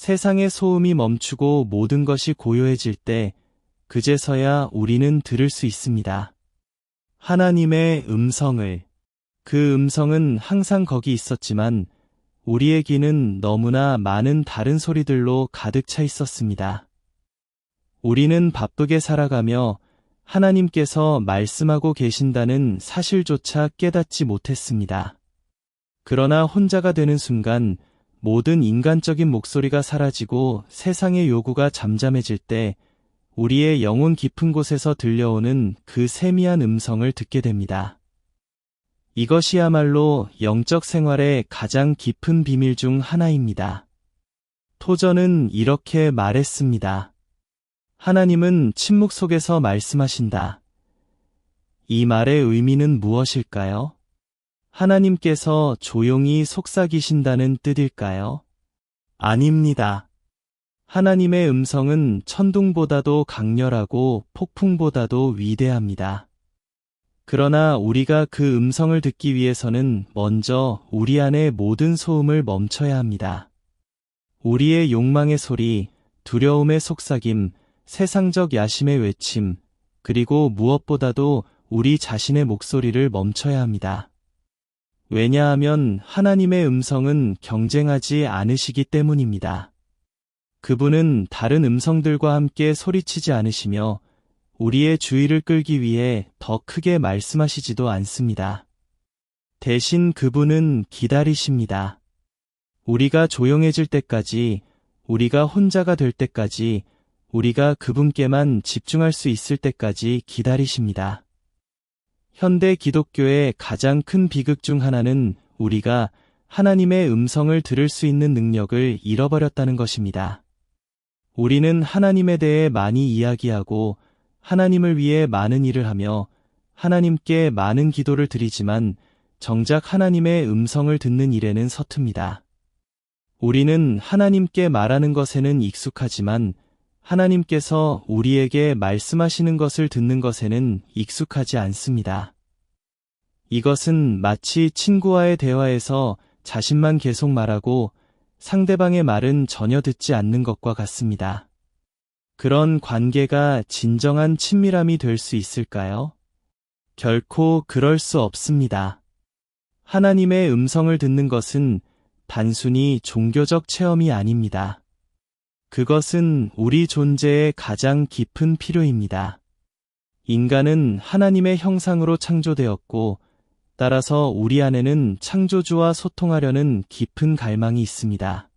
세상의 소음이 멈추고 모든 것이 고요해질 때 그제서야 우리는 들을 수 있습니다. 하나님의 음성을. 그 음성은 항상 거기 있었지만 우리의 귀는 너무나 많은 다른 소리들로 가득 차 있었습니다. 우리는 바쁘게 살아가며 하나님께서 말씀하고 계신다는 사실조차 깨닫지 못했습니다. 그러나 혼자가 되는 순간 모든 인간적인 목소리가 사라지고 세상의 요구가 잠잠해질 때 우리의 영혼 깊은 곳에서 들려오는 그 세미한 음성을 듣게 됩니다. 이것이야말로 영적 생활의 가장 깊은 비밀 중 하나입니다. 토저는 이렇게 말했습니다. 하나님은 침묵 속에서 말씀하신다. 이 말의 의미는 무엇일까요? 하나님께서 조용히 속삭이신다는 뜻일까요? 아닙니다. 하나님의 음성은 천둥보다도 강렬하고 폭풍보다도 위대합니다. 그러나 우리가 그 음성을 듣기 위해서는 먼저 우리 안의 모든 소음을 멈춰야 합니다. 우리의 욕망의 소리, 두려움의 속삭임, 세상적 야심의 외침, 그리고 무엇보다도 우리 자신의 목소리를 멈춰야 합니다. 왜냐하면 하나님의 음성은 경쟁하지 않으시기 때문입니다. 그분은 다른 음성들과 함께 소리치지 않으시며 우리의 주의를 끌기 위해 더 크게 말씀하시지도 않습니다. 대신 그분은 기다리십니다. 우리가 조용해질 때까지, 우리가 혼자가 될 때까지, 우리가 그분께만 집중할 수 있을 때까지 기다리십니다. 현대 기독교의 가장 큰 비극 중 하나는 우리가 하나님의 음성을 들을 수 있는 능력을 잃어버렸다는 것입니다. 우리는 하나님에 대해 많이 이야기하고 하나님을 위해 많은 일을 하며 하나님께 많은 기도를 드리지만 정작 하나님의 음성을 듣는 일에는 서툽니다. 우리는 하나님께 말하는 것에는 익숙하지만 하나님께서 우리에게 말씀하시는 것을 듣는 것에는 익숙하지 않습니다. 이것은 마치 친구와의 대화에서 자신만 계속 말하고 상대방의 말은 전혀 듣지 않는 것과 같습니다. 그런 관계가 진정한 친밀함이 될 수 있을까요? 결코 그럴 수 없습니다. 하나님의 음성을 듣는 것은 단순히 종교적 체험이 아닙니다. 그것은 우리 존재의 가장 깊은 필요입니다. 인간은 하나님의 형상으로 창조되었고, 따라서 우리 안에는 창조주와 소통하려는 깊은 갈망이 있습니다.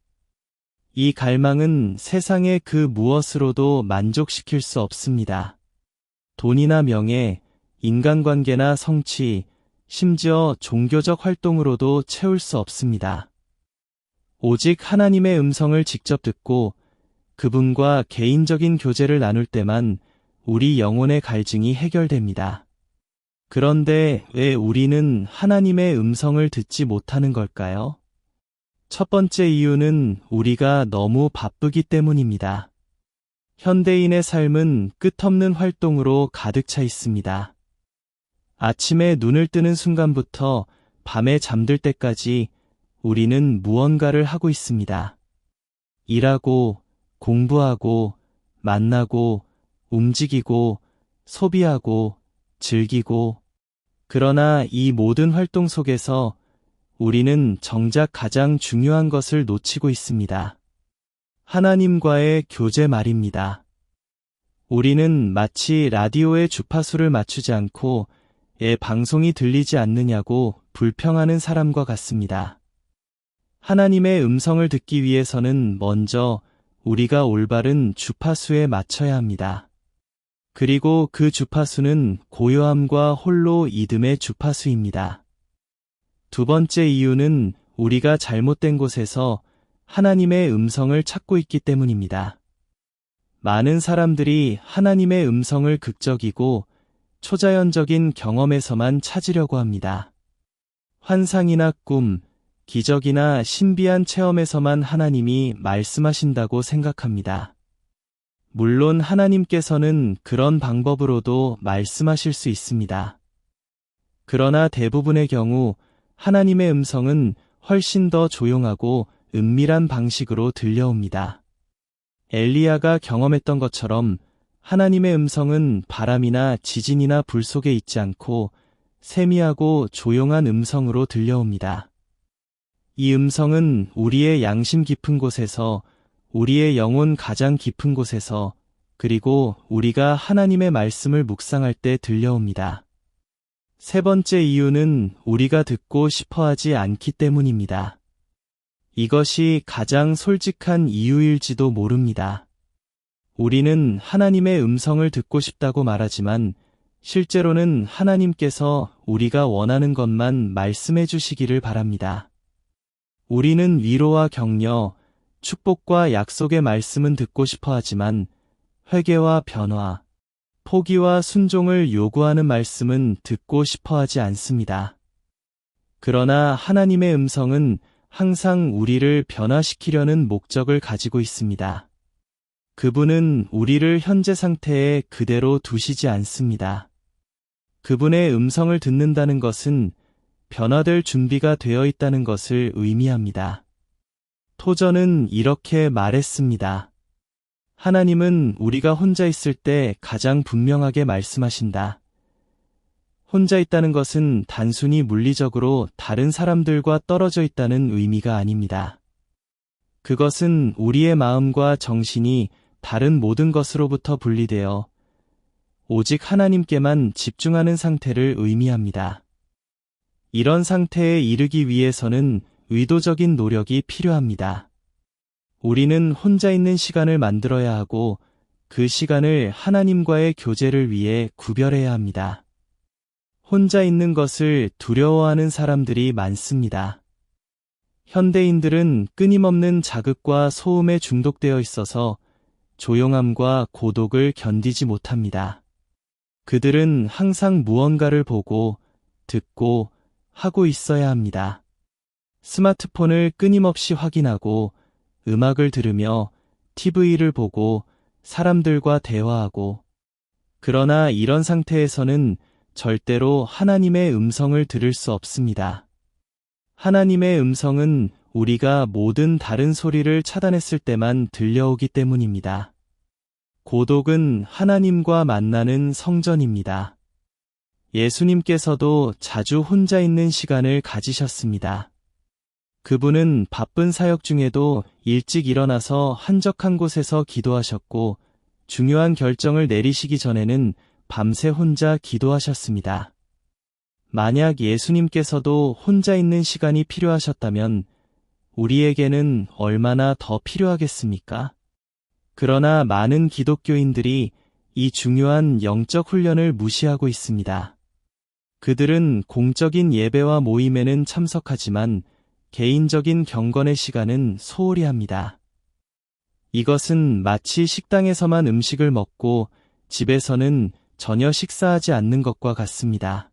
이 갈망은 세상의 그 무엇으로도 만족시킬 수 없습니다. 돈이나 명예, 인간관계나 성취, 심지어 종교적 활동으로도 채울 수 없습니다. 오직 하나님의 음성을 직접 듣고 그분과 개인적인 교제를 나눌 때만 우리 영혼의 갈증이 해결됩니다. 그런데 왜 우리는 하나님의 음성을 듣지 못하는 걸까요? 첫 번째 이유는 우리가 너무 바쁘기 때문입니다. 현대인의 삶은 끝없는 활동으로 가득 차 있습니다. 아침에 눈을 뜨는 순간부터 밤에 잠들 때까지 우리는 무언가를 하고 있습니다. 일하고, 공부하고, 만나고, 움직이고, 소비하고, 즐기고. 그러나 이 모든 활동 속에서 우리는 정작 가장 중요한 것을 놓치고 있습니다. 하나님과의 교제 말입니다. 우리는 마치 라디오의 주파수를 맞추지 않고 방송이 들리지 않느냐고 불평하는 사람과 같습니다. 하나님의 음성을 듣기 위해서는 먼저 우리가 올바른 주파수에 맞춰야 합니다. 그리고 그 주파수는 고요함과 홀로 이듬의 주파수입니다. 두 번째 이유는 우리가 잘못된 곳에서 하나님의 음성을 찾고 있기 때문입니다. 많은 사람들이 하나님의 음성을 극적이고 초자연적인 경험에서만 찾으려고 합니다. 환상이나 꿈, 기적이나 신비한 체험에서만 하나님이 말씀하신다고 생각합니다. 물론 하나님께서는 그런 방법으로도 말씀하실 수 있습니다. 그러나 대부분의 경우 하나님의 음성은 훨씬 더 조용하고 은밀한 방식으로 들려옵니다. 엘리야가 경험했던 것처럼 하나님의 음성은 바람이나 지진이나 불 속에 있지 않고 세미하고 조용한 음성으로 들려옵니다. 이 음성은 우리의 양심 깊은 곳에서, 우리의 영혼 가장 깊은 곳에서, 그리고 우리가 하나님의 말씀을 묵상할 때 들려옵니다. 세 번째 이유는 우리가 듣고 싶어 하지 않기 때문입니다. 이것이 가장 솔직한 이유일지도 모릅니다. 우리는 하나님의 음성을 듣고 싶다고 말하지만 실제로는 하나님께서 우리가 원하는 것만 말씀해 주시기를 바랍니다. 우리는 위로와 격려, 축복과 약속의 말씀은 듣고 싶어 하지만 회개와 변화, 포기와 순종을 요구하는 말씀은 듣고 싶어 하지 않습니다. 그러나 하나님의 음성은 항상 우리를 변화시키려는 목적을 가지고 있습니다. 그분은 우리를 현재 상태에 그대로 두시지 않습니다. 그분의 음성을 듣는다는 것은 변화될 준비가 되어 있다는 것을 의미합니다. 토저는 이렇게 말했습니다. 하나님은 우리가 혼자 있을 때 가장 분명하게 말씀하신다. 혼자 있다는 것은 단순히 물리적으로 다른 사람들과 떨어져 있다는 의미가 아닙니다. 그것은 우리의 마음과 정신이 다른 모든 것으로부터 분리되어 오직 하나님께만 집중하는 상태를 의미합니다. 이런 상태에 이르기 위해서는 의도적인 노력이 필요합니다. 우리는 혼자 있는 시간을 만들어야 하고 그 시간을 하나님과의 교제를 위해 구별해야 합니다. 혼자 있는 것을 두려워하는 사람들이 많습니다. 현대인들은 끊임없는 자극과 소음에 중독되어 있어서 조용함과 고독을 견디지 못합니다. 그들은 항상 무언가를 보고, 듣고, 하고 있어야 합니다. 스마트폰을 끊임없이 확인하고, 음악을 들으며, TV를 보고, 사람들과 대화하고. 그러나 이런 상태에서는 절대로 하나님의 음성을 들을 수 없습니다. 하나님의 음성은 우리가 모든 다른 소리를 차단했을 때만 들려오기 때문입니다. 고독은 하나님과 만나는 성전입니다. 예수님께서도 자주 혼자 있는 시간을 가지셨습니다. 그분은 바쁜 사역 중에도 일찍 일어나서 한적한 곳에서 기도하셨고 중요한 결정을 내리시기 전에는 밤새 혼자 기도하셨습니다. 만약 예수님께서도 혼자 있는 시간이 필요하셨다면 우리에게는 얼마나 더 필요하겠습니까? 그러나 많은 기독교인들이 이 중요한 영적 훈련을 무시하고 있습니다. 그들은 공적인 예배와 모임에는 참석하지만 개인적인 경건의 시간은 소홀히 합니다. 이것은 마치 식당에서만 음식을 먹고 집에서는 전혀 식사하지 않는 것과 같습니다.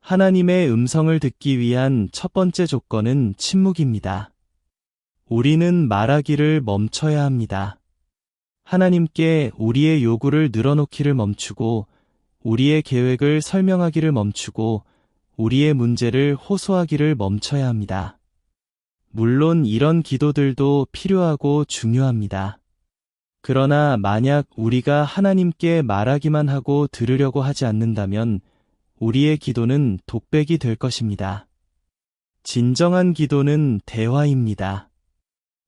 하나님의 음성을 듣기 위한 첫 번째 조건은 침묵입니다. 우리는 말하기를 멈춰야 합니다. 하나님께 우리의 요구를 늘어놓기를 멈추고 우리의 계획을 설명하기를 멈추고 우리의 문제를 호소하기를 멈춰야 합니다. 물론 이런 기도들도 필요하고 중요합니다. 그러나 만약 우리가 하나님께 말하기만 하고 들으려고 하지 않는다면 우리의 기도는 독백이 될 것입니다. 진정한 기도는 대화입니다.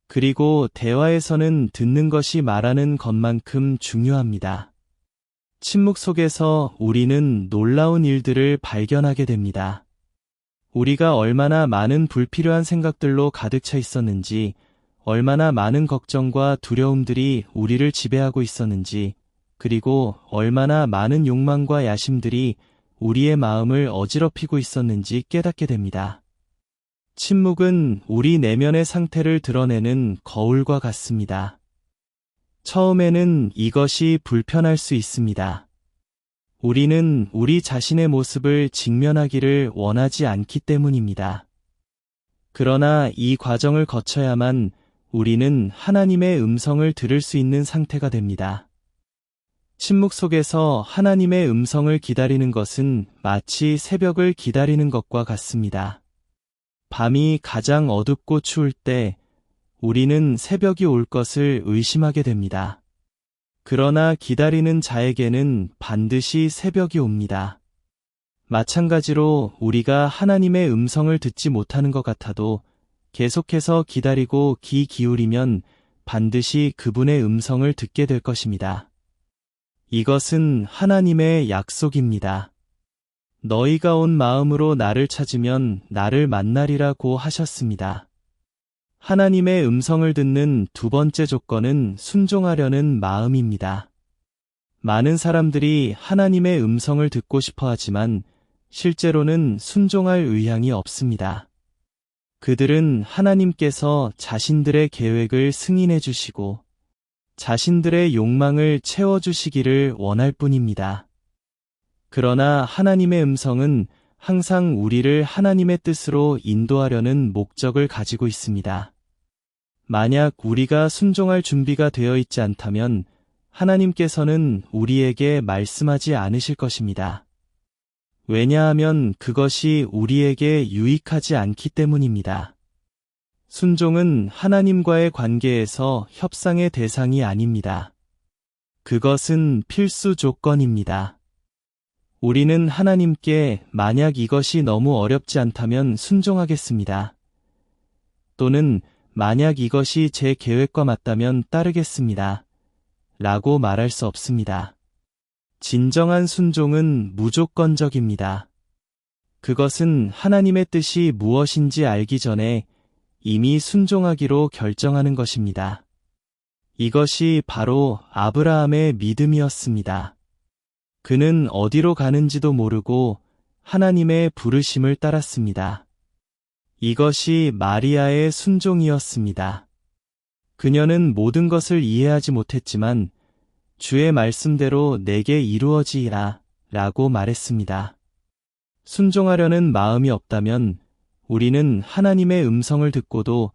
그리고 대화에서는 듣는 것이 말하는 것만큼 중요합니다. 침묵 속에서 우리는 놀라운 일들을 발견하게 됩니다. 우리가 얼마나 많은 불필요한 생각들로 가득 차 있었는지, 얼마나 많은 걱정과 두려움들이 우리를 지배하고 있었는지, 그리고 얼마나 많은 욕망과 야심들이 우리의 마음을 어지럽히고 있었는지 깨닫게 됩니다. 침묵은 우리 내면의 상태를 드러내는 거울과 같습니다. 처음에는 이것이 불편할 수 있습니다. 우리는 우리 자신의 모습을 직면하기를 원하지 않기 때문입니다. 그러나 이 과정을 거쳐야만 우리는 하나님의 음성을 들을 수 있는 상태가 됩니다. 침묵 속에서 하나님의 음성을 기다리는 것은 마치 새벽을 기다리는 것과 같습니다. 밤이 가장 어둡고 추울 때 우리는 새벽이 올 것을 의심하게 됩니다. 그러나 기다리는 자에게는 반드시 새벽이 옵니다. 마찬가지로 우리가 하나님의 음성을 듣지 못하는 것 같아도 계속해서 기다리고 귀 기울이면 반드시 그분의 음성을 듣게 될 것입니다. 이것은 하나님의 약속입니다. 너희가 온 마음으로 나를 찾으면 나를 만나리라고 하셨습니다. 하나님의 음성을 듣는 두 번째 조건은 순종하려는 마음입니다. 많은 사람들이 하나님의 음성을 듣고 싶어 하지만 실제로는 순종할 의향이 없습니다. 그들은 하나님께서 자신들의 계획을 승인해 주시고 자신들의 욕망을 채워주시기를 원할 뿐입니다. 그러나 하나님의 음성은 항상 우리를 하나님의 뜻으로 인도하려는 목적을 가지고 있습니다. 만약 우리가 순종할 준비가 되어 있지 않다면 하나님께서는 우리에게 말씀하지 않으실 것입니다. 왜냐하면 그것이 우리에게 유익하지 않기 때문입니다. 순종은 하나님과의 관계에서 협상의 대상이 아닙니다. 그것은 필수 조건입니다. 우리는 하나님께 만약 이것이 너무 어렵지 않다면 순종하겠습니다. 또는 만약 이것이 제 계획과 맞다면 따르겠습니다. 라고 말할 수 없습니다. 진정한 순종은 무조건적입니다. 그것은 하나님의 뜻이 무엇인지 알기 전에 이미 순종하기로 결정하는 것입니다. 이것이 바로 아브라함의 믿음이었습니다. 그는 어디로 가는지도 모르고 하나님의 부르심을 따랐습니다. 이것이 마리아의 순종이었습니다. 그녀는 모든 것을 이해하지 못했지만 주의 말씀대로 내게 이루어지이라 라고 말했습니다. 순종하려는 마음이 없다면 우리는 하나님의 음성을 듣고도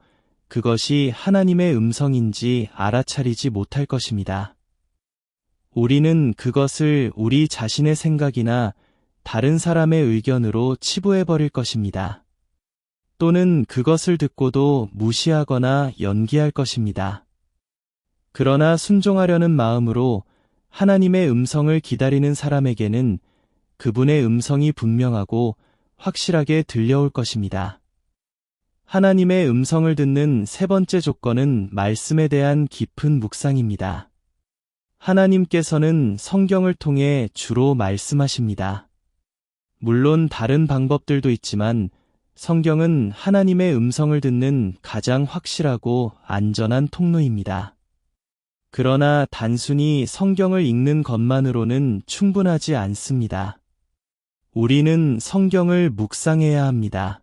그것이 하나님의 음성인지 알아차리지 못할 것입니다. 우리는 그것을 우리 자신의 생각이나 다른 사람의 의견으로 치부해버릴 것입니다. 또는 그것을 듣고도 무시하거나 연기할 것입니다. 그러나 순종하려는 마음으로 하나님의 음성을 기다리는 사람에게는 그분의 음성이 분명하고 확실하게 들려올 것입니다. 하나님의 음성을 듣는 세 번째 조건은 말씀에 대한 깊은 묵상입니다. 하나님께서는 성경을 통해 주로 말씀하십니다. 물론 다른 방법들도 있지만 성경은 하나님의 음성을 듣는 가장 확실하고 안전한 통로입니다. 그러나 단순히 성경을 읽는 것만으로는 충분하지 않습니다. 우리는 성경을 묵상해야 합니다.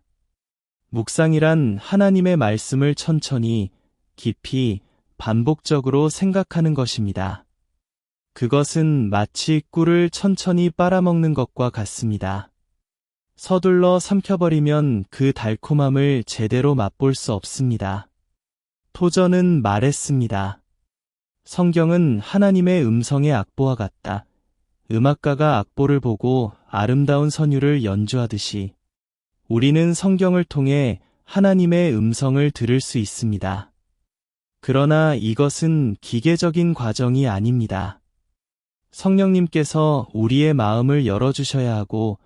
묵상이란 하나님의 말씀을 천천히, 깊이, 반복적으로 생각하는 것입니다. 그것은 마치 꿀을 천천히 빨아먹는 것과 같습니다. 서둘러 삼켜버리면 그 달콤함을 제대로 맛볼 수 없습니다. 토저는 말했습니다. 성경은 하나님의 음성의 악보와 같다. 음악가가 악보를 보고 아름다운 선율을 연주하듯이 우리는 성경을 통해 하나님의 음성을 들을 수 있습니다. 그러나 이것은 기계적인 과정이 아닙니다. 성령님께서 우리의 마음을 열어주셔야 하고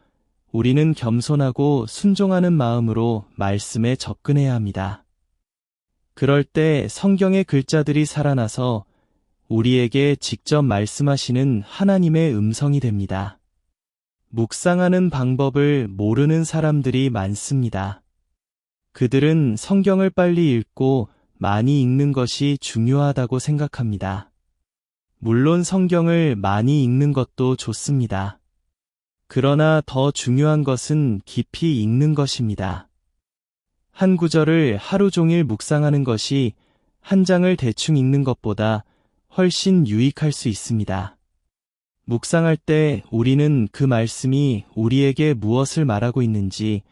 우리는 겸손하고 순종하는 마음으로 말씀에 접근해야 합니다. 그럴 때 성경의 글자들이 살아나서 우리에게 직접 말씀하시는 하나님의 음성이 됩니다. 묵상하는 방법을 모르는 사람들이 많습니다. 그들은 성경을 빨리 읽고 많이 읽는 것이 중요하다고 생각합니다. 물론 성경을 많이 읽는 것도 좋습니다. 그러나 더 중요한 것은 깊이 읽는 것입니다. 한 구절을 하루 종일 묵상하는 것이 한 장을 대충 읽는 것보다 훨씬 유익할 수 있습니다. 묵상할 때 우리는 그 말씀이 우리에게 무엇을 말하고 있는지,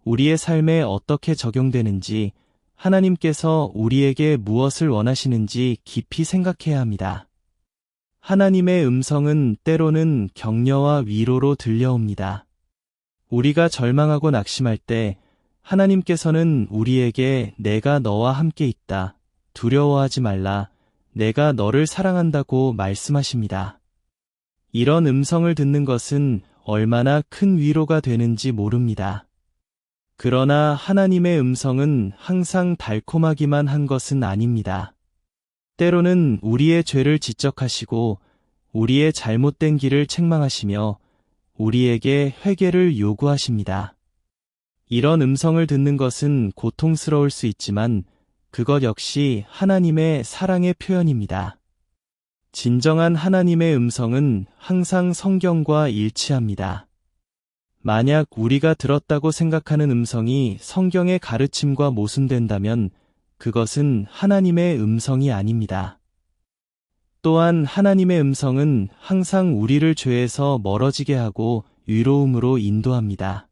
우리의 삶에 어떻게 적용되는지, 하나님께서 우리에게 무엇을 원하시는지 깊이 생각해야 합니다. 하나님의 음성은 때로는 격려와 위로로 들려옵니다. 우리가 절망하고 낙심할 때 하나님께서는 우리에게 내가 너와 함께 있다 두려워하지 말라. 내가 너를 사랑한다고 말씀하십니다. 이런 음성을 듣는 것은 얼마나 큰 위로가 되는지 모릅니다. 그러나 하나님의 음성은 항상 달콤하기만 한 것은 아닙니다. 때로는 우리의 죄를 지적하시고 우리의 잘못된 길을 책망하시며 우리에게 회개를 요구하십니다. 이런 음성을 듣는 것은 고통스러울 수 있지만 그것 역시 하나님의 사랑의 표현입니다. 진정한 하나님의 음성은 항상 성경과 일치합니다. 만약 우리가 들었다고 생각하는 음성이 성경의 가르침과 모순된다면 그것은 하나님의 음성이 아닙니다. 또한 하나님의 음성은 항상 우리를 죄에서 멀어지게 하고 의로움으로 인도합니다.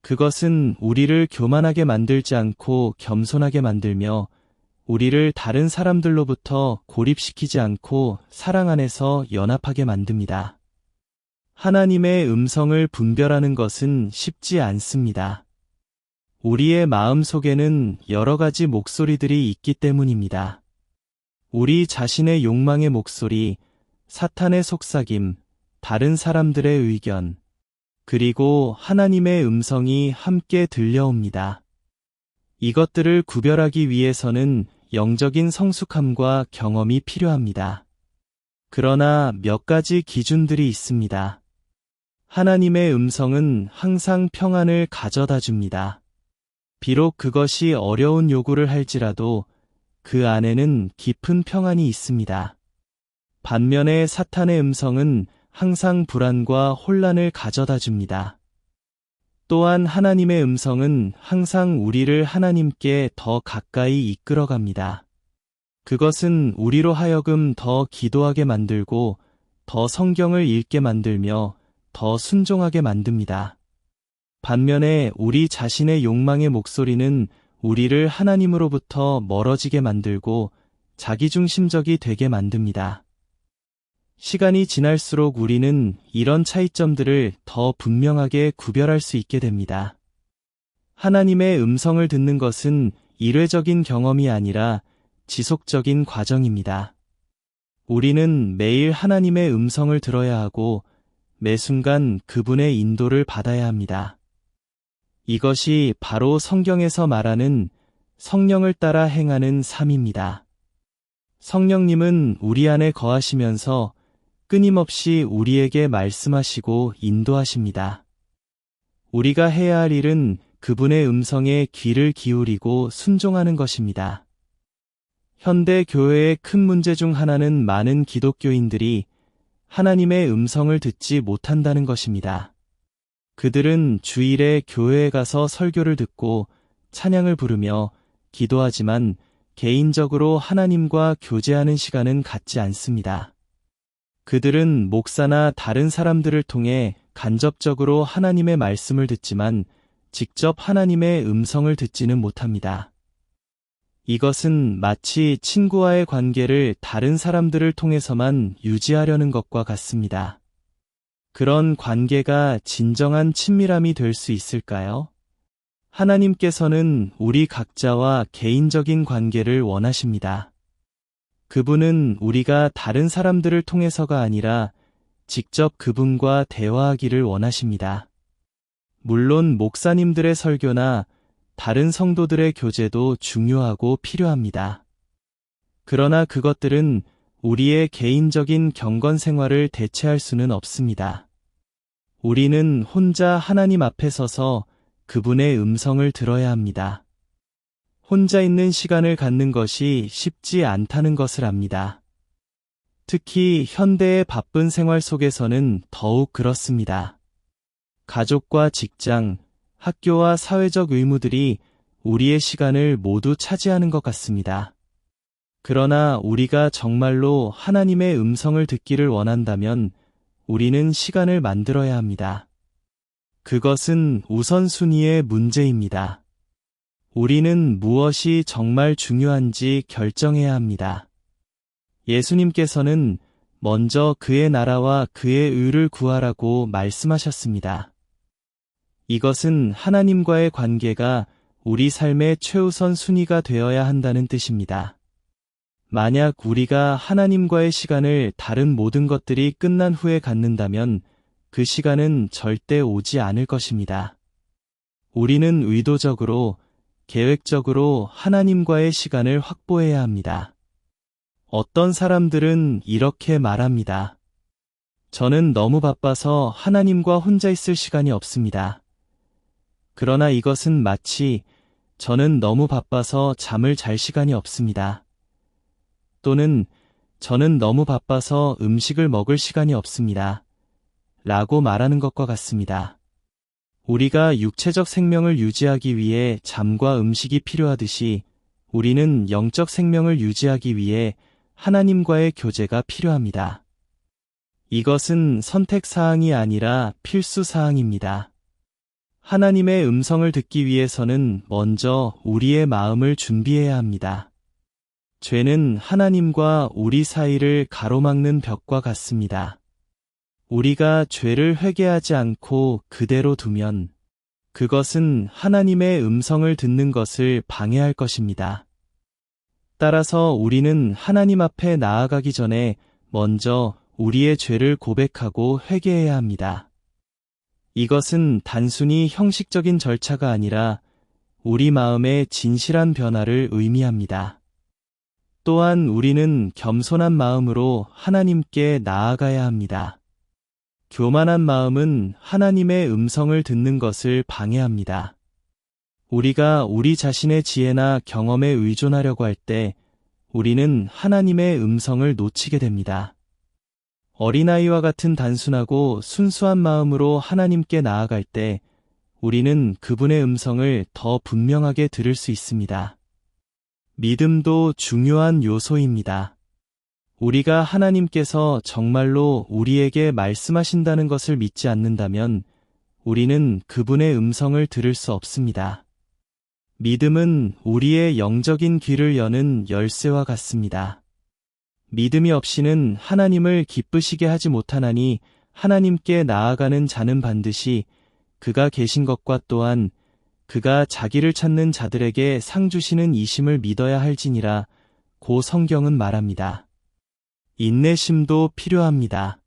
그것은 우리를 교만하게 만들지 않고 겸손하게 만들며 우리를 다른 사람들로부터 고립시키지 않고 사랑 안에서 연합하게 만듭니다. 하나님의 음성을 분별하는 것은 쉽지 않습니다. 우리의 마음 속에는 여러 가지 목소리들이 있기 때문입니다. 우리 자신의 욕망의 목소리, 사탄의 속삭임, 다른 사람들의 의견, 그리고 하나님의 음성이 함께 들려옵니다. 이것들을 구별하기 위해서는 영적인 성숙함과 경험이 필요합니다. 그러나 몇 가지 기준들이 있습니다. 하나님의 음성은 항상 평안을 가져다 줍니다. 비록 그것이 어려운 요구를 할지라도 그 안에는 깊은 평안이 있습니다. 반면에 사탄의 음성은 항상 불안과 혼란을 가져다 줍니다. 또한 하나님의 음성은 항상 우리를 하나님께 더 가까이 이끌어갑니다. 그것은 우리로 하여금 더 기도하게 만들고 더 성경을 읽게 만들며 더 순종하게 만듭니다. 반면에 우리 자신의 욕망의 목소리는 우리를 하나님으로부터 멀어지게 만들고 자기중심적이 되게 만듭니다. 시간이 지날수록 우리는 이런 차이점들을 더 분명하게 구별할 수 있게 됩니다. 하나님의 음성을 듣는 것은 일회적인 경험이 아니라 지속적인 과정입니다. 우리는 매일 하나님의 음성을 들어야 하고 매 순간 그분의 인도를 받아야 합니다. 이것이 바로 성경에서 말하는 성령을 따라 행하는 삶입니다. 성령님은 우리 안에 거하시면서 끊임없이 우리에게 말씀하시고 인도하십니다. 우리가 해야 할 일은 그분의 음성에 귀를 기울이고 순종하는 것입니다. 현대 교회의 큰 문제 중 하나는 많은 기독교인들이 하나님의 음성을 듣지 못한다는 것입니다. 그들은 주일에 교회에 가서 설교를 듣고 찬양을 부르며 기도하지만 개인적으로 하나님과 교제하는 시간은 갖지 않습니다. 그들은 목사나 다른 사람들을 통해 간접적으로 하나님의 말씀을 듣지만 직접 하나님의 음성을 듣지는 못합니다. 이것은 마치 친구와의 관계를 다른 사람들을 통해서만 유지하려는 것과 같습니다. 그런 관계가 진정한 친밀함이 될 수 있을까요? 하나님께서는 우리 각자와 개인적인 관계를 원하십니다. 그분은 우리가 다른 사람들을 통해서가 아니라 직접 그분과 대화하기를 원하십니다. 물론 목사님들의 설교나 다른 성도들의 교제도 중요하고 필요합니다. 그러나 그것들은 우리의 개인적인 경건 생활을 대체할 수는 없습니다. 우리는 혼자 하나님 앞에 서서 그분의 음성을 들어야 합니다. 혼자 있는 시간을 갖는 것이 쉽지 않다는 것을 압니다. 특히 현대의 바쁜 생활 속에서는 더욱 그렇습니다. 가족과 직장, 학교와 사회적 의무들이 우리의 시간을 모두 차지하는 것 같습니다. 그러나 우리가 정말로 하나님의 음성을 듣기를 원한다면 우리는 시간을 만들어야 합니다. 그것은 우선순위의 문제입니다. 우리는 무엇이 정말 중요한지 결정해야 합니다. 예수님께서는 먼저 그의 나라와 그의 의를 구하라고 말씀하셨습니다. 이것은 하나님과의 관계가 우리 삶의 최우선 순위가 되어야 한다는 뜻입니다. 만약 우리가 하나님과의 시간을 다른 모든 것들이 끝난 후에 갖는다면 그 시간은 절대 오지 않을 것입니다. 우리는 의도적으로, 계획적으로 하나님과의 시간을 확보해야 합니다. 어떤 사람들은 이렇게 말합니다. 저는 너무 바빠서 하나님과 혼자 있을 시간이 없습니다. 그러나 이것은 마치 저는 너무 바빠서 잠을 잘 시간이 없습니다. 또는 저는 너무 바빠서 음식을 먹을 시간이 없습니다. 라고 말하는 것과 같습니다. 우리가 육체적 생명을 유지하기 위해 잠과 음식이 필요하듯이 우리는 영적 생명을 유지하기 위해 하나님과의 교제가 필요합니다. 이것은 선택사항이 아니라 필수사항입니다. 하나님의 음성을 듣기 위해서는 먼저 우리의 마음을 준비해야 합니다. 죄는 하나님과 우리 사이를 가로막는 벽과 같습니다. 우리가 죄를 회개하지 않고 그대로 두면 그것은 하나님의 음성을 듣는 것을 방해할 것입니다. 따라서 우리는 하나님 앞에 나아가기 전에 먼저 우리의 죄를 고백하고 회개해야 합니다. 이것은 단순히 형식적인 절차가 아니라 우리 마음의 진실한 변화를 의미합니다. 또한 우리는 겸손한 마음으로 하나님께 나아가야 합니다. 교만한 마음은 하나님의 음성을 듣는 것을 방해합니다. 우리가 우리 자신의 지혜나 경험에 의존하려고 할 때 우리는 하나님의 음성을 놓치게 됩니다. 어린아이와 같은 단순하고 순수한 마음으로 하나님께 나아갈 때 우리는 그분의 음성을 더 분명하게 들을 수 있습니다. 믿음도 중요한 요소입니다. 우리가 하나님께서 정말로 우리에게 말씀하신다는 것을 믿지 않는다면 우리는 그분의 음성을 들을 수 없습니다. 믿음은 우리의 영적인 귀를 여는 열쇠와 같습니다. 믿음이 없이는 하나님을 기쁘시게 하지 못하나니 하나님께 나아가는 자는 반드시 그가 계신 것과 또한 그가 자기를 찾는 자들에게 상 주시는 이심을 믿어야 할지니라 고 성경은 말합니다. 인내심도 필요합니다.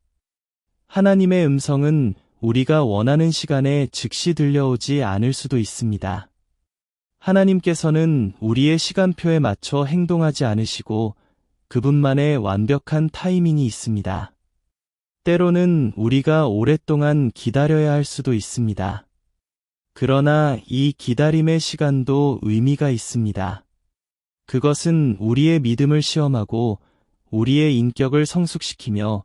하나님의 음성은 우리가 원하는 시간에 즉시 들려오지 않을 수도 있습니다. 하나님께서는 우리의 시간표에 맞춰 행동하지 않으시고 그분만의 완벽한 타이밍이 있습니다. 때로는 우리가 오랫동안 기다려야 할 수도 있습니다. 그러나 이 기다림의 시간도 의미가 있습니다. 그것은 우리의 믿음을 시험하고 우리의 인격을 성숙시키며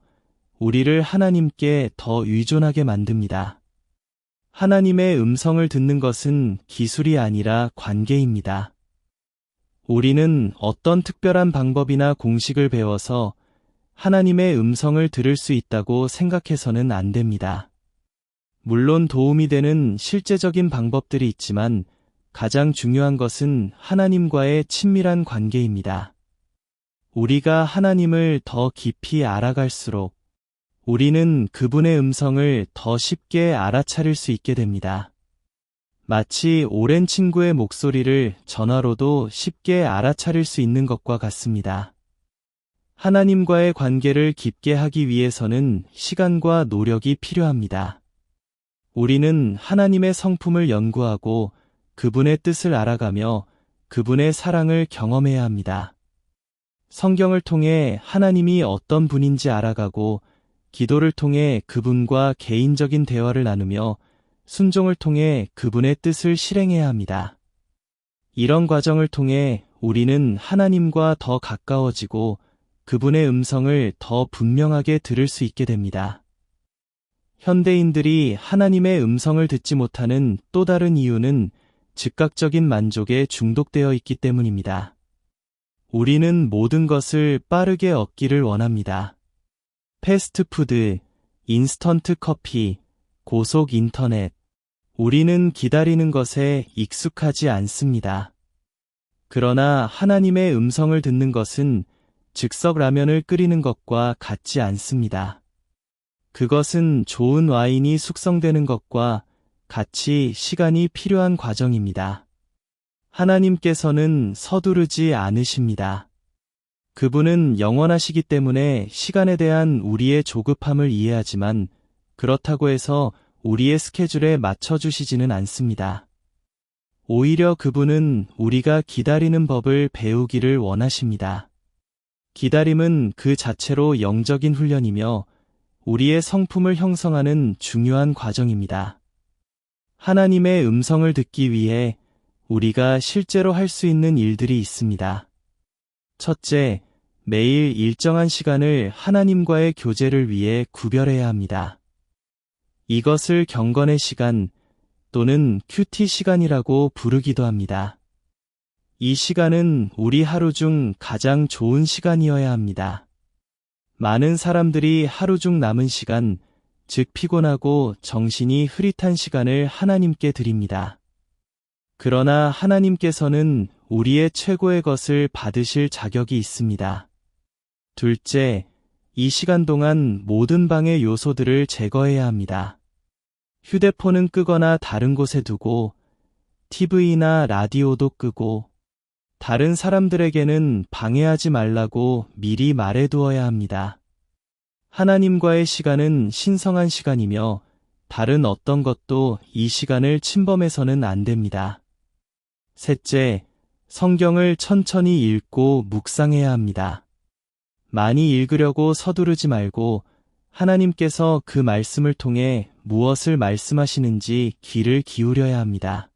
우리를 하나님께 더 의존하게 만듭니다. 하나님의 음성을 듣는 것은 기술이 아니라 관계입니다. 우리는 어떤 특별한 방법이나 공식을 배워서 하나님의 음성을 들을 수 있다고 생각해서는 안 됩니다. 물론 도움이 되는 실제적인 방법들이 있지만 가장 중요한 것은 하나님과의 친밀한 관계입니다. 우리가 하나님을 더 깊이 알아갈수록 우리는 그분의 음성을 더 쉽게 알아차릴 수 있게 됩니다. 마치 오랜 친구의 목소리를 전화로도 쉽게 알아차릴 수 있는 것과 같습니다. 하나님과의 관계를 깊게 하기 위해서는 시간과 노력이 필요합니다. 우리는 하나님의 성품을 연구하고 그분의 뜻을 알아가며 그분의 사랑을 경험해야 합니다. 성경을 통해 하나님이 어떤 분인지 알아가고 기도를 통해 그분과 개인적인 대화를 나누며 순종을 통해 그분의 뜻을 실행해야 합니다. 이런 과정을 통해 우리는 하나님과 더 가까워지고 그분의 음성을 더 분명하게 들을 수 있게 됩니다. 현대인들이 하나님의 음성을 듣지 못하는 또 다른 이유는 즉각적인 만족에 중독되어 있기 때문입니다. 우리는 모든 것을 빠르게 얻기를 원합니다. 패스트푸드, 인스턴트 커피, 고속 인터넷. 우리는 기다리는 것에 익숙하지 않습니다. 그러나 하나님의 음성을 듣는 것은 즉석 라면을 끓이는 것과 같지 않습니다. 그것은 좋은 와인이 숙성되는 것과 같이 시간이 필요한 과정입니다. 하나님께서는 서두르지 않으십니다. 그분은 영원하시기 때문에 시간에 대한 우리의 조급함을 이해하지만 그렇다고 해서 우리의 스케줄에 맞춰주시지는 않습니다. 오히려 그분은 우리가 기다리는 법을 배우기를 원하십니다. 기다림은 그 자체로 영적인 훈련이며 우리의 성품을 형성하는 중요한 과정입니다. 하나님의 음성을 듣기 위해 우리가 실제로 할 수 있는 일들이 있습니다. 첫째, 매일 일정한 시간을 하나님과의 교제를 위해 구별해야 합니다. 이것을 경건의 시간 또는 큐티 시간이라고 부르기도 합니다. 이 시간은 우리 하루 중 가장 좋은 시간이어야 합니다. 많은 사람들이 하루 중 남은 시간, 즉 피곤하고 정신이 흐릿한 시간을 하나님께 드립니다. 그러나 하나님께서는 우리의 최고의 것을 받으실 자격이 있습니다. 둘째, 이 시간 동안 모든 방해 요소들을 제거해야 합니다. 휴대폰은 끄거나 다른 곳에 두고, TV나 라디오도 끄고, 다른 사람들에게는 방해하지 말라고 미리 말해두어야 합니다. 하나님과의 시간은 신성한 시간이며 다른 어떤 것도 이 시간을 침범해서는 안 됩니다. 셋째, 성경을 천천히 읽고 묵상해야 합니다. 많이 읽으려고 서두르지 말고 하나님께서 그 말씀을 통해 무엇을 말씀하시는지 귀를 기울여야 합니다.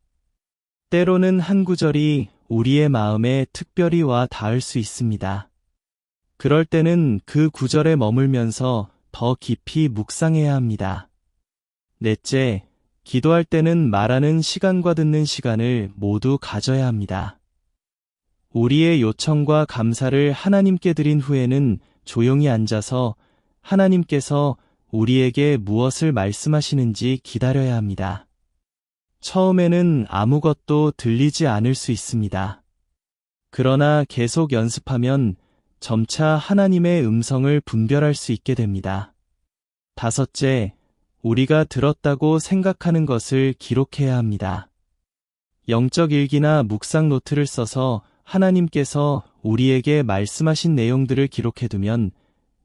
때로는 한 구절이 우리의 마음에 특별히 와 닿을 수 있습니다. 그럴 때는 그 구절에 머물면서 더 깊이 묵상해야 합니다. 넷째, 기도할 때는 말하는 시간과 듣는 시간을 모두 가져야 합니다. 우리의 요청과 감사를 하나님께 드린 후에는 조용히 앉아서 하나님께서 우리에게 무엇을 말씀하시는지 기다려야 합니다. 처음에는 아무것도 들리지 않을 수 있습니다. 그러나 계속 연습하면 점차 하나님의 음성을 분별할 수 있게 됩니다. 다섯째, 우리가 들었다고 생각하는 것을 기록해야 합니다. 영적 일기나 묵상 노트를 써서 하나님께서 우리에게 말씀하신 내용들을 기록해두면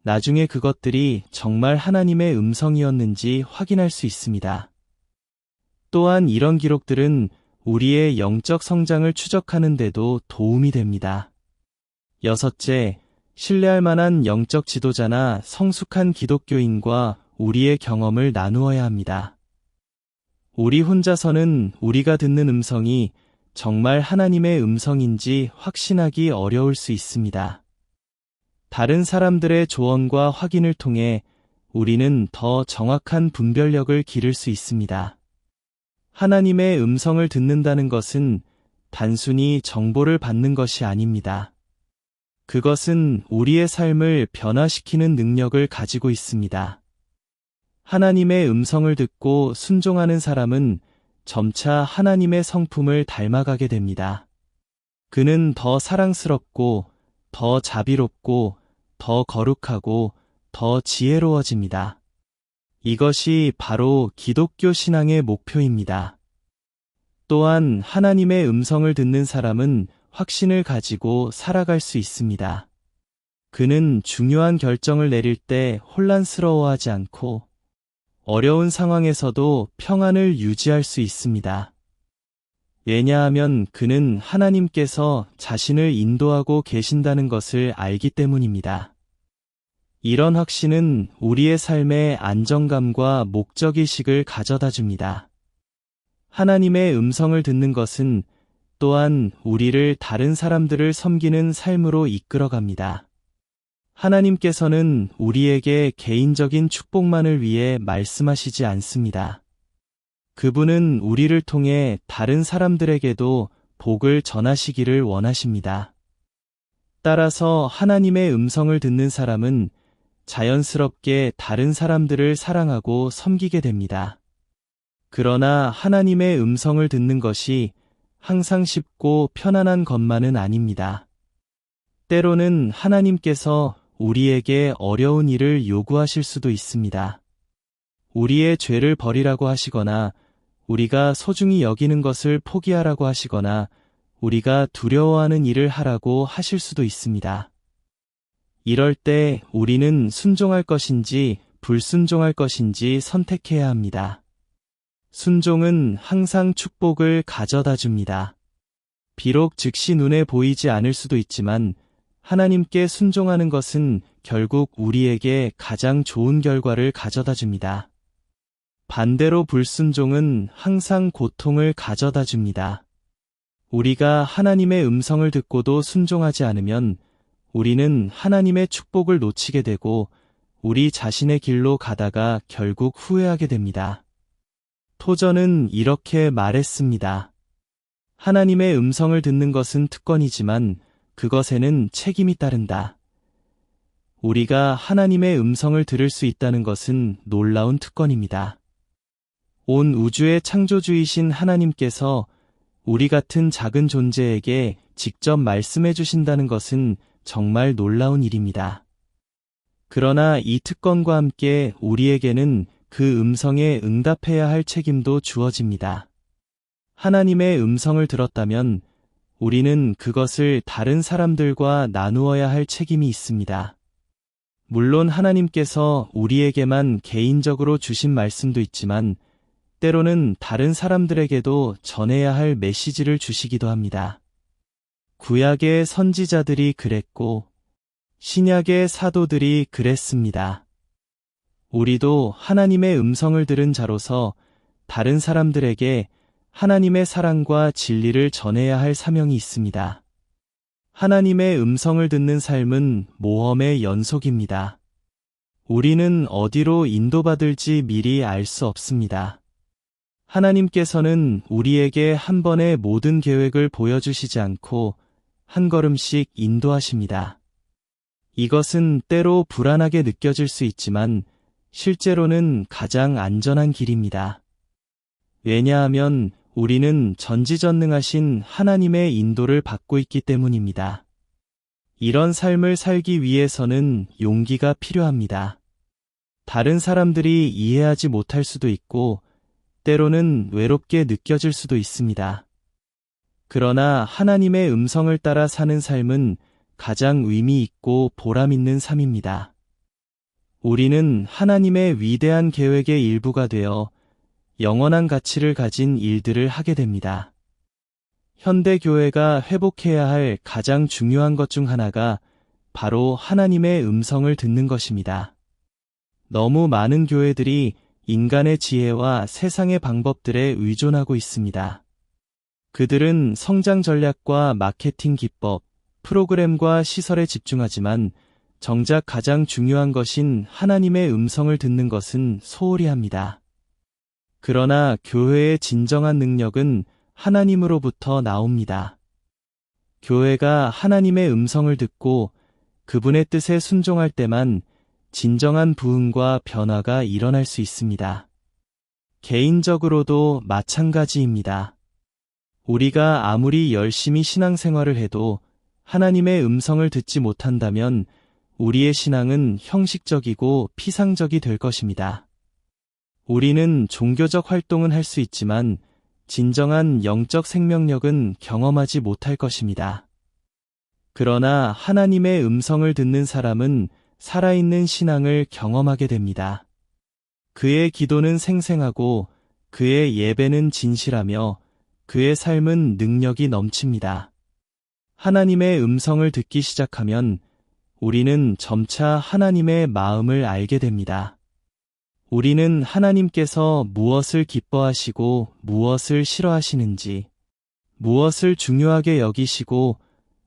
나중에 그것들이 정말 하나님의 음성이었는지 확인할 수 있습니다. 또한 이런 기록들은 우리의 영적 성장을 추적하는 데도 도움이 됩니다. 여섯째, 신뢰할 만한 영적 지도자나 성숙한 기독교인과 우리의 경험을 나누어야 합니다. 우리 혼자서는 우리가 듣는 음성이 정말 하나님의 음성인지 확신하기 어려울 수 있습니다. 다른 사람들의 조언과 확인을 통해 우리는 더 정확한 분별력을 기를 수 있습니다. 하나님의 음성을 듣는다는 것은 단순히 정보를 받는 것이 아닙니다. 그것은 우리의 삶을 변화시키는 능력을 가지고 있습니다. 하나님의 음성을 듣고 순종하는 사람은 점차 하나님의 성품을 닮아가게 됩니다. 그는 더 사랑스럽고, 더 자비롭고, 더 거룩하고, 더 지혜로워집니다. 이것이 바로 기독교 신앙의 목표입니다. 또한 하나님의 음성을 듣는 사람은 확신을 가지고 살아갈 수 있습니다. 그는 중요한 결정을 내릴 때 혼란스러워하지 않고 어려운 상황에서도 평안을 유지할 수 있습니다. 왜냐하면 그는 하나님께서 자신을 인도하고 계신다는 것을 알기 때문입니다. 이런 확신은 우리의 삶에 안정감과 목적의식을 가져다 줍니다. 하나님의 음성을 듣는 것은 또한 우리를 다른 사람들을 섬기는 삶으로 이끌어갑니다. 하나님께서는 우리에게 개인적인 축복만을 위해 말씀하시지 않습니다. 그분은 우리를 통해 다른 사람들에게도 복을 전하시기를 원하십니다. 따라서 하나님의 음성을 듣는 사람은 자연스럽게 다른 사람들을 사랑하고 섬기게 됩니다. 그러나 하나님의 음성을 듣는 것이 항상 쉽고 편안한 것만은 아닙니다. 때로는 하나님께서 우리에게 어려운 일을 요구하실 수도 있습니다. 우리의 죄를 버리라고 하시거나 우리가 소중히 여기는 것을 포기하라고 하시거나 우리가 두려워하는 일을 하라고 하실 수도 있습니다. 이럴 때 우리는 순종할 것인지 불순종할 것인지 선택해야 합니다. 순종은 항상 축복을 가져다 줍니다. 비록 즉시 눈에 보이지 않을 수도 있지만 하나님께 순종하는 것은 결국 우리에게 가장 좋은 결과를 가져다 줍니다. 반대로 불순종은 항상 고통을 가져다 줍니다. 우리가 하나님의 음성을 듣고도 순종하지 않으면 우리는 하나님의 축복을 놓치게 되고 우리 자신의 길로 가다가 결국 후회하게 됩니다. 토저는 이렇게 말했습니다. 하나님의 음성을 듣는 것은 특권이지만 그것에는 책임이 따른다. 우리가 하나님의 음성을 들을 수 있다는 것은 놀라운 특권입니다. 온 우주의 창조주이신 하나님께서 우리 같은 작은 존재에게 직접 말씀해 주신다는 것은 정말 놀라운 일입니다. 그러나 이 특권과 함께 우리에게는 그 음성에 응답해야 할 책임도 주어집니다. 하나님의 음성을 들었다면 우리는 그것을 다른 사람들과 나누어야 할 책임이 있습니다. 물론 하나님께서 우리에게만 개인적으로 주신 말씀도 있지만 때로는 다른 사람들에게도 전해야 할 메시지를 주시기도 합니다. 구약의 선지자들이 그랬고 신약의 사도들이 그랬습니다. 우리도 하나님의 음성을 들은 자로서 다른 사람들에게 하나님의 사랑과 진리를 전해야 할 사명이 있습니다. 하나님의 음성을 듣는 삶은 모험의 연속입니다. 우리는 어디로 인도받을지 미리 알 수 없습니다. 하나님께서는 우리에게 한 번에 모든 계획을 보여주시지 않고 한 걸음씩 인도하십니다. 이것은 때로 불안하게 느껴질 수 있지만 실제로는 가장 안전한 길입니다. 왜냐하면 우리는 전지전능하신 하나님의 인도를 받고 있기 때문입니다. 이런 삶을 살기 위해서는 용기가 필요합니다. 다른 사람들이 이해하지 못할 수도 있고 때로는 외롭게 느껴질 수도 있습니다. 그러나 하나님의 음성을 따라 사는 삶은 가장 의미 있고 보람 있는 삶입니다. 우리는 하나님의 위대한 계획의 일부가 되어 영원한 가치를 가진 일들을 하게 됩니다. 현대 교회가 회복해야 할 가장 중요한 것 중 하나가 바로 하나님의 음성을 듣는 것입니다. 너무 많은 교회들이 인간의 지혜와 세상의 방법들에 의존하고 있습니다. 그들은 성장 전략과 마케팅 기법, 프로그램과 시설에 집중하지만 정작 가장 중요한 것인 하나님의 음성을 듣는 것은 소홀히 합니다. 그러나 교회의 진정한 능력은 하나님으로부터 나옵니다. 교회가 하나님의 음성을 듣고 그분의 뜻에 순종할 때만 진정한 부흥과 변화가 일어날 수 있습니다. 개인적으로도 마찬가지입니다. 우리가 아무리 열심히 신앙생활을 해도 하나님의 음성을 듣지 못한다면 우리의 신앙은 형식적이고 피상적이 될 것입니다. 우리는 종교적 활동은 할 수 있지만 진정한 영적 생명력은 경험하지 못할 것입니다. 그러나 하나님의 음성을 듣는 사람은 살아있는 신앙을 경험하게 됩니다. 그의 기도는 생생하고 그의 예배는 진실하며 그의 삶은 능력이 넘칩니다. 하나님의 음성을 듣기 시작하면 우리는 점차 하나님의 마음을 알게 됩니다. 우리는 하나님께서 무엇을 기뻐하시고 무엇을 싫어하시는지, 무엇을 중요하게 여기시고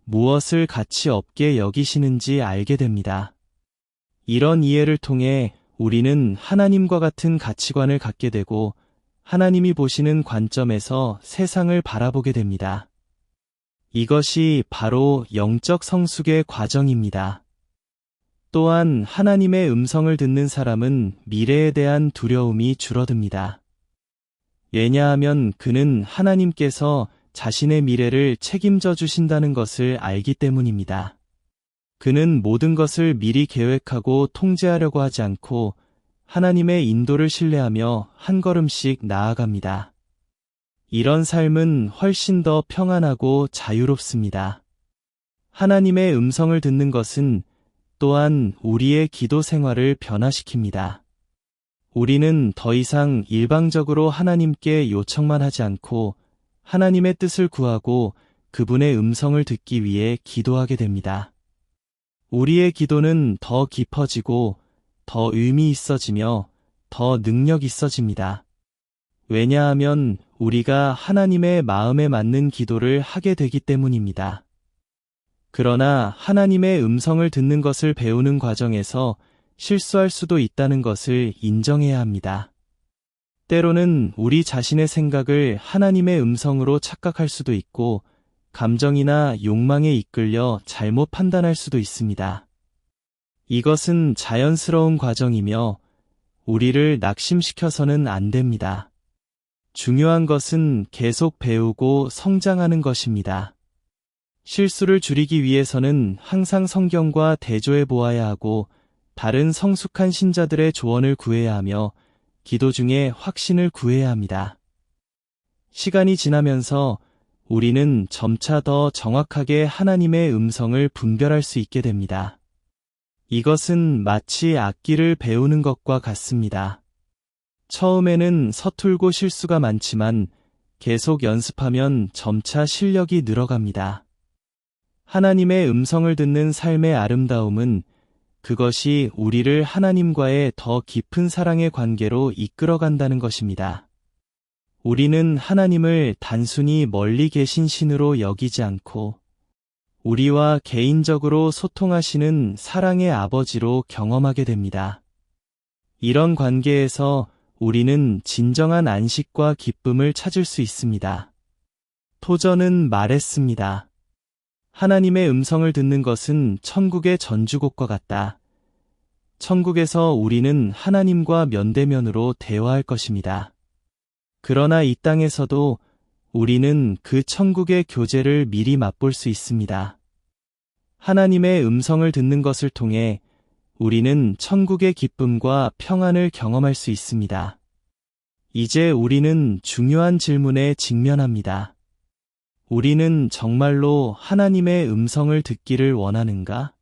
무엇을 가치 없게 여기시는지 알게 됩니다. 이런 이해를 통해 우리는 하나님과 같은 가치관을 갖게 되고 하나님이 보시는 관점에서 세상을 바라보게 됩니다. 이것이 바로 영적 성숙의 과정입니다. 또한 하나님의 음성을 듣는 사람은 미래에 대한 두려움이 줄어듭니다. 왜냐하면 그는 하나님께서 자신의 미래를 책임져 주신다는 것을 알기 때문입니다. 그는 모든 것을 미리 계획하고 통제하려고 하지 않고 하나님의 인도를 신뢰하며 한 걸음씩 나아갑니다. 이런 삶은 훨씬 더 평안하고 자유롭습니다. 하나님의 음성을 듣는 것은 또한 우리의 기도 생활을 변화시킵니다. 우리는 더 이상 일방적으로 하나님께 요청만 하지 않고 하나님의 뜻을 구하고 그분의 음성을 듣기 위해 기도하게 됩니다. 우리의 기도는 더 깊어지고 더 의미 있어지며 더 능력 있어집니다. 왜냐하면 우리가 하나님의 마음에 맞는 기도를 하게 되기 때문입니다. 그러나 하나님의 음성을 듣는 것을 배우는 과정에서 실수할 수도 있다는 것을 인정해야 합니다. 때로는 우리 자신의 생각을 하나님의 음성으로 착각할 수도 있고 감정이나 욕망에 이끌려 잘못 판단할 수도 있습니다. 이것은 자연스러운 과정이며 우리를 낙심시켜서는 안 됩니다. 중요한 것은 계속 배우고 성장하는 것입니다. 실수를 줄이기 위해서는 항상 성경과 대조해 보아야 하고 다른 성숙한 신자들의 조언을 구해야 하며 기도 중에 확신을 구해야 합니다. 시간이 지나면서 우리는 점차 더 정확하게 하나님의 음성을 분별할 수 있게 됩니다. 이것은 마치 악기를 배우는 것과 같습니다. 처음에는 서툴고 실수가 많지만 계속 연습하면 점차 실력이 늘어갑니다. 하나님의 음성을 듣는 삶의 아름다움은 그것이 우리를 하나님과의 더 깊은 사랑의 관계로 이끌어간다는 것입니다. 우리는 하나님을 단순히 멀리 계신 신으로 여기지 않고 우리와 개인적으로 소통하시는 사랑의 아버지로 경험하게 됩니다. 이런 관계에서 우리는 진정한 안식과 기쁨을 찾을 수 있습니다. 토저는 말했습니다. 하나님의 음성을 듣는 것은 천국의 전주곡과 같다. 천국에서 우리는 하나님과 면대면으로 대화할 것입니다. 그러나 이 땅에서도 우리는 그 천국의 교제를 미리 맛볼 수 있습니다. 하나님의 음성을 듣는 것을 통해 우리는 천국의 기쁨과 평안을 경험할 수 있습니다. 이제 우리는 중요한 질문에 직면합니다. 우리는 정말로 하나님의 음성을 듣기를 원하는가?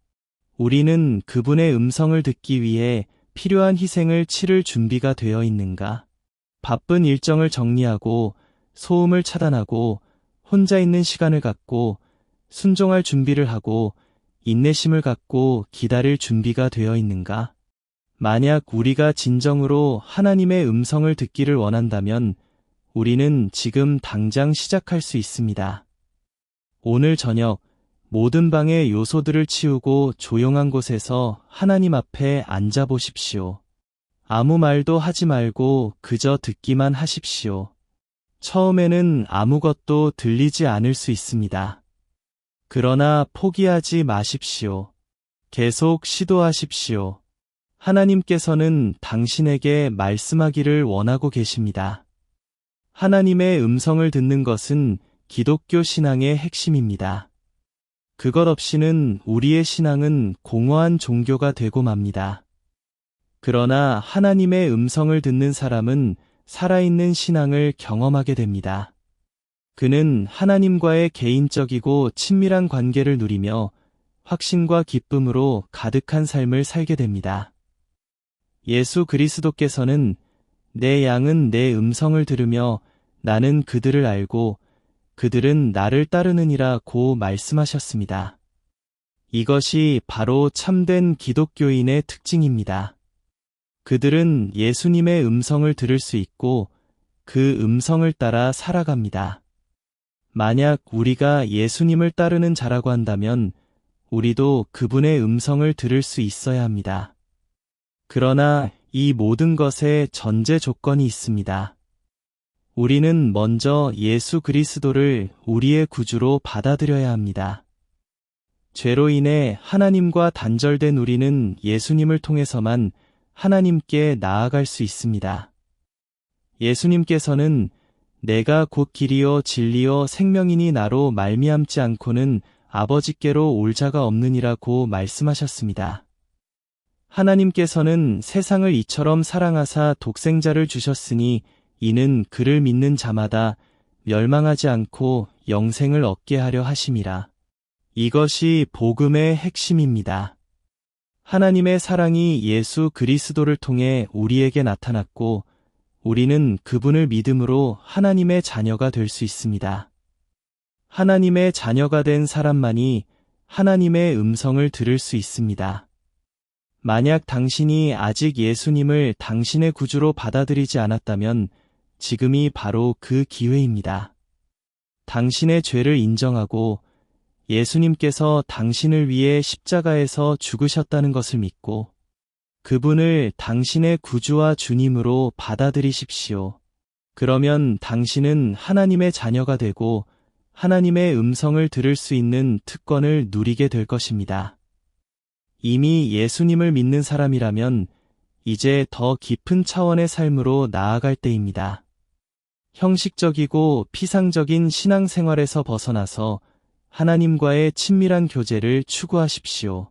우리는 그분의 음성을 듣기 위해 필요한 희생을 치를 준비가 되어 있는가? 바쁜 일정을 정리하고 소음을 차단하고 혼자 있는 시간을 갖고 순종할 준비를 하고 인내심을 갖고 기다릴 준비가 되어 있는가? 만약 우리가 진정으로 하나님의 음성을 듣기를 원한다면 우리는 지금 당장 시작할 수 있습니다. 오늘 저녁 모든 방의 요소들을 치우고 조용한 곳에서 하나님 앞에 앉아 보십시오. 아무 말도 하지 말고 그저 듣기만 하십시오. 처음에는 아무것도 들리지 않을 수 있습니다. 그러나 포기하지 마십시오. 계속 시도하십시오. 하나님께서는 당신에게 말씀하기를 원하고 계십니다. 하나님의 음성을 듣는 것은 기독교 신앙의 핵심입니다. 그것 없이는 우리의 신앙은 공허한 종교가 되고 맙니다. 그러나 하나님의 음성을 듣는 사람은 살아있는 신앙을 경험하게 됩니다. 그는 하나님과의 개인적이고 친밀한 관계를 누리며 확신과 기쁨으로 가득한 삶을 살게 됩니다. 예수 그리스도께서는 내 양은 내 음성을 들으며 나는 그들을 알고 그들은 나를 따르느니라고 말씀하셨습니다. 이것이 바로 참된 기독교인의 특징입니다. 그들은 예수님의 음성을 들을 수 있고 그 음성을 따라 살아갑니다. 만약 우리가 예수님을 따르는 자라고 한다면 우리도 그분의 음성을 들을 수 있어야 합니다. 그러나 이 모든 것에 전제 조건이 있습니다. 우리는 먼저 예수 그리스도를 우리의 구주로 받아들여야 합니다. 죄로 인해 하나님과 단절된 우리는 예수님을 통해서만 하나님께 나아갈 수 있습니다. 예수님께서는 내가 곧 길이요 진리요 생명이니 나로 말미암지 않고는 아버지께로 올 자가 없느니라고 말씀하셨습니다. 하나님께서는 세상을 이처럼 사랑하사 독생자를 주셨으니 이는 그를 믿는 자마다 멸망하지 않고 영생을 얻게 하려 하심이라. 이것이 복음의 핵심입니다. 하나님의 사랑이 예수 그리스도를 통해 우리에게 나타났고, 우리는 그분을 믿음으로 하나님의 자녀가 될 수 있습니다. 하나님의 자녀가 된 사람만이 하나님의 음성을 들을 수 있습니다. 만약 당신이 아직 예수님을 당신의 구주로 받아들이지 않았다면 지금이 바로 그 기회입니다. 당신의 죄를 인정하고 예수님께서 당신을 위해 십자가에서 죽으셨다는 것을 믿고 그분을 당신의 구주와 주님으로 받아들이십시오. 그러면 당신은 하나님의 자녀가 되고 하나님의 음성을 들을 수 있는 특권을 누리게 될 것입니다. 이미 예수님을 믿는 사람이라면 이제 더 깊은 차원의 삶으로 나아갈 때입니다. 형식적이고 피상적인 신앙생활에서 벗어나서 하나님과의 친밀한 교제를 추구하십시오.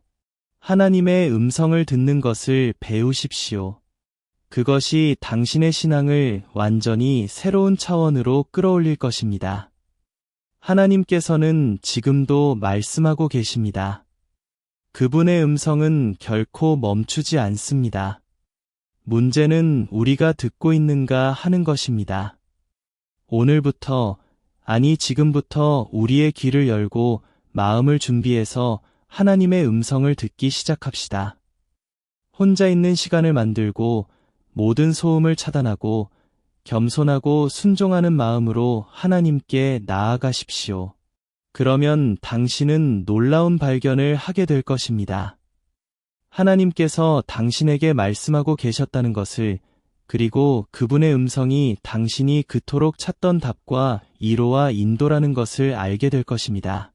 하나님의 음성을 듣는 것을 배우십시오. 그것이 당신의 신앙을 완전히 새로운 차원으로 끌어올릴 것입니다. 하나님께서는 지금도 말씀하고 계십니다. 그분의 음성은 결코 멈추지 않습니다. 문제는 우리가 듣고 있는가 하는 것입니다. 오늘부터, 아니 지금부터 우리의 귀를 열고 마음을 준비해서 하나님의 음성을 듣기 시작합시다. 혼자 있는 시간을 만들고 모든 소음을 차단하고 겸손하고 순종하는 마음으로 하나님께 나아가십시오. 그러면 당신은 놀라운 발견을 하게 될 것입니다. 하나님께서 당신에게 말씀하고 계셨다는 것을, 그리고 그분의 음성이 당신이 그토록 찾던 답과 위로와 인도라는 것을 알게 될 것입니다.